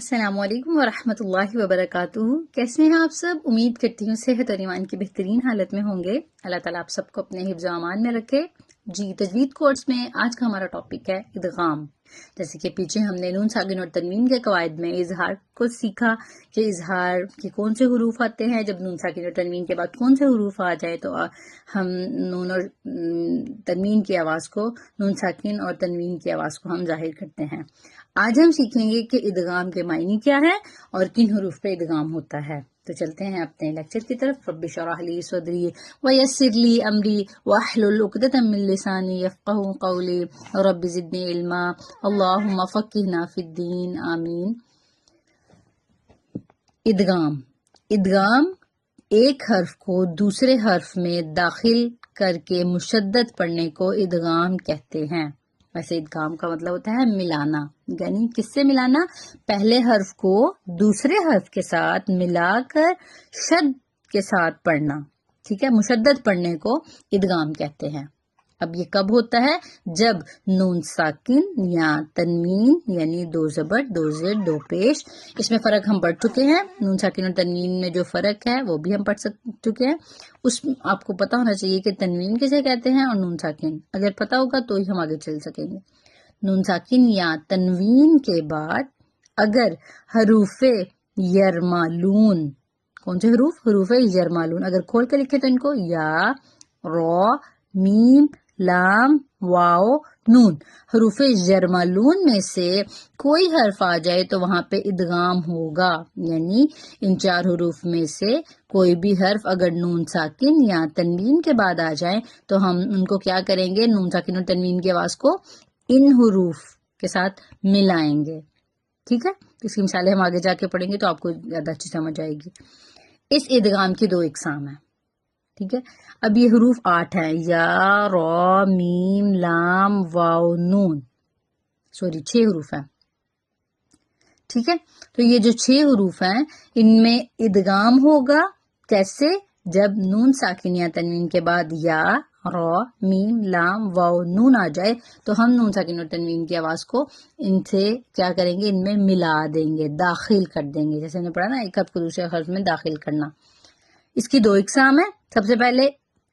السلام علیکم ورحمۃ اللہ وبرکاتہ. کیسے ہیں آپ سب؟ امید کرتی ہوں صحت اور ایمان کی بہترین حالت میں ہوں گے. اللہ تعالیٰ آپ سب کو اپنے حفظ و امان میں رکھے. جی، تجوید کورس میں آج کا ہمارا ٹاپک ہے ادغام. جیسے کہ پیچھے ہم نے نون ساکن اور تنوین کے قواعد میں اظہار کو سیکھا کہ اظہار کے کون سے حروف آتے ہیں، جب نون ساکن اور تنوین کے بعد کون سے حروف آ جائے تو ہم نون اور تنوین کی آواز کو، نون ساکن اور تنوین کی آواز کو ہم ظاہر کرتے ہیں. آج ہم سیکھیں گے کہ ادغام کے معنی کیا ہے اور کن حروف پہ ادغام ہوتا ہے. تو چلتے ہیں اپنے لیکچر کی طرف. رب اشرح لی صدری ویسر لی امری واحلل عقدۃ من لسانی یفقہوا قولی رب زدنی علما اللہم فقہنا فی الدین آمین. ادغام ایک حرف کو دوسرے حرف میں داخل کر کے مشدد پڑھنے کو ادغام کہتے ہیں. ویسے ادغام کا مطلب ہوتا ہے ملانا، یعنی کس سے ملانا؟ پہلے حرف کو دوسرے حرف کے ساتھ ملا کر شد کے ساتھ پڑھنا. ٹھیک ہے، مشدد پڑھنے کو ادغام کہتے ہیں. اب یہ کب ہوتا ہے؟ جب نون ساکن یا تنوین یعنی دو زبر دو زیر دو پیش، اس میں فرق ہم پڑھ چکے ہیں. نون ساکن اور تنوین میں جو فرق ہے وہ بھی ہم پڑھ چکے ہیں. اس آپ کو پتا ہونا چاہیے کہ تنوین کسے کہتے ہیں اور نون ساکن. اگر پتا ہوگا تو ہی ہم آگے چل سکیں گے. نون ساکن یا تنوین کے بعد اگر حروف یرمالون، کون سے حروف یرمالون، اگر کھول کے لکھے تو ان کو یا، را، میم، لام، واو، نون، حروف یرمالون میں سے کوئی حرف آ جائے تو وہاں پہ ادغام ہوگا. یعنی ان چار حروف میں سے کوئی بھی حرف اگر نون ساکن یا تنوین کے بعد آ جائے تو ہم ان کو کیا کریں گے؟ نون ساکن اور تنوین کی آواز کو ان حروف کے ساتھ ملائیں گے. ٹھیک ہے، اس کی مثالیں ہم آگے جا کے پڑھیں گے تو آپ کو زیادہ اچھی سمجھ آئے گی. اس ادغام کی دو اقسام ہیں. ٹھیک ہے، اب یہ حروف 8 ہیں، یا، را، میم، لام، واو، نون. 6 حروف ہیں. ٹھیک ہے، تو یہ جو 6 حروف ہیں ان میں ادغام ہوگا. کیسے؟ جب نون ساکن یا تنوین کے بعد یا، را، میم، لام، واو، نون آ جائے تو ہم نون ساکن اور تنوین کی آواز کو ان سے کیا کریں گے؟ ان میں ملا دیں گے، داخل کر دیں گے. جیسے ہم نے پڑھا نا، ایک حرف کو دوسرے حرف میں داخل کرنا. اس کی دو اقسام ہیں. سب سے پہلے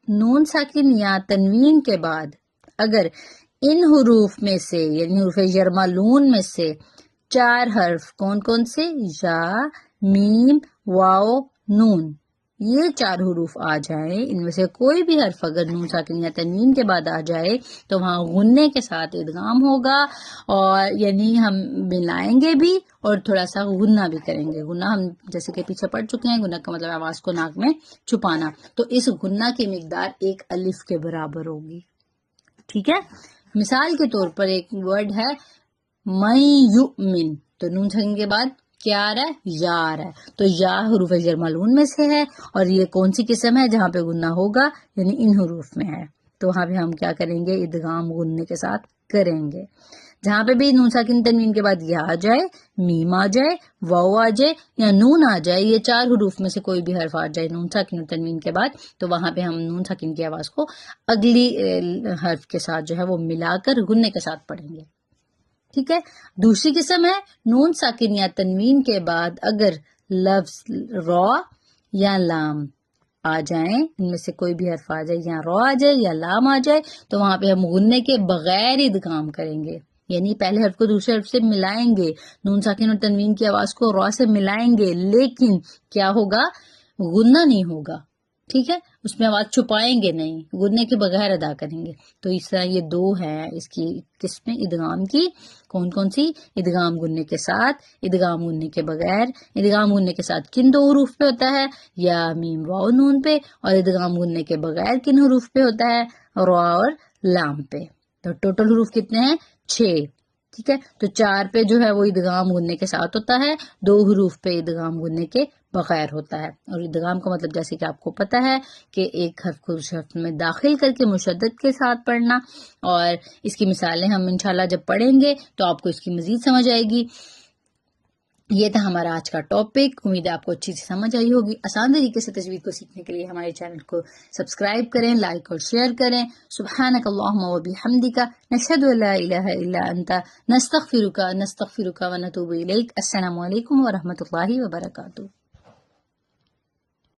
نون ساکن یا تنوین کے بعد اگر ان حروف میں سے یعنی حروف یرمالون میں سے 4 حرف، کون کون سے؟ یا، میم، واو، نون، یہ 4 حروف آ جائیں، ان میں سے کوئی بھی حرف اگر نون ساکن یا تنوین کے بعد آ جائے تو وہاں غنے کے ساتھ ادغام ہوگا. اور یعنی ہم ملائیں گے بھی اور تھوڑا سا غنہ بھی کریں گے. غنہ ہم جیسے کہ پیچھے پڑھ چکے ہیں، غنہ کا مطلب آواز کو ناک میں چھپانا. تو اس غنہ کی مقدار 1 الف کے برابر ہوگی. ٹھیک ہے، مثال کے طور پر ایک ورڈ ہے من یؤمن، تو نون ساکن کے بعد کیا آ رہا ہے؟ یا آ رہا ہے. تو یا حروف یرمالون میں سے ہے اور یہ کون سی قسم ہے جہاں پہ غنہ ہوگا؟ یعنی ان حروف میں ہے. تو وہاں پہ ہم کیا کریں گے؟ ادغام غنے کے ساتھ کریں گے. جہاں پہ بھی نون ساکن تنوین کے بعد یا آ جائے، میم آ جائے، واو آ جائے یا نون آ جائے، یہ 4 حروف میں سے کوئی بھی حرف آ جائے نون ساکن اور تنوین کے بعد، تو وہاں پہ ہم نون ساکن کی آواز کو اگلی حرف کے ساتھ جو ہے وہ ملا کر غنے کے ساتھ پڑھیں گے. ٹھیک ہے، دوسری قسم ہے نون ساکن یا تنوین کے بعد اگر لفظ را یا لام آ جائیں، ان میں سے کوئی بھی حرف آ جائے، یا را آ جائے یا لام آ جائے، تو وہاں پہ ہم غنے کے بغیر ادغام کریں گے. یعنی پہلے حرف کو دوسرے حرف سے ملائیں گے، نون ساکن اور تنوین کی آواز کو را سے ملائیں گے، لیکن کیا ہوگا؟ غنہ نہیں ہوگا. ٹھیک ہے، اس میں آواز چھپائیں گے نہیں، غنے کے بغیر ادا کریں گے. تو اس طرح یہ 2 ہیں اس کی قسمیں ادغام کی. کون کون سی؟ ادغام غنے کے ساتھ، ادغام غنے کے بغیر. ادغام غنے کے ساتھ کن 2 حروف پہ ہوتا ہے؟ یا، میم، واو، نون پہ. اور ادغام غنے کے بغیر کن حروف پہ ہوتا ہے؟ را اور لام پہ. تو ٹوٹل حروف کتنے ہیں؟ 6. ٹھیک ہے، تو 4 پہ جو ہے وہ ادغام غنے کے ساتھ ہوتا ہے، 2 حروف پہ ادغام غنے کے بغیر ہوتا ہے. اور ادغام کا مطلب جیسے کہ آپ کو پتا ہے کہ ایک حرف کو دوسرے حرف میں داخل کر کے مشدد کے ساتھ پڑھنا. اور اس کی مثالیں ہم انشاءاللہ جب پڑھیں گے تو آپ کو اس کی مزید سمجھ آئے گی. یہ تھا ہمارا آج کا ٹاپک. امید ہے آپ کو اچھی سے سمجھ آئی ہوگی. آسان طریقے سے تجوید کو سیکھنے کے لیے ہمارے چینل کو سبسکرائب کریں، لائک اور شیئر کریں. سبحانک اللہم و بحمدک، نشہد ان لا الہ الا انت، نستغفرک ونتوب الیک. السلام علیکم ورحمۃ اللہ وبرکاتہ.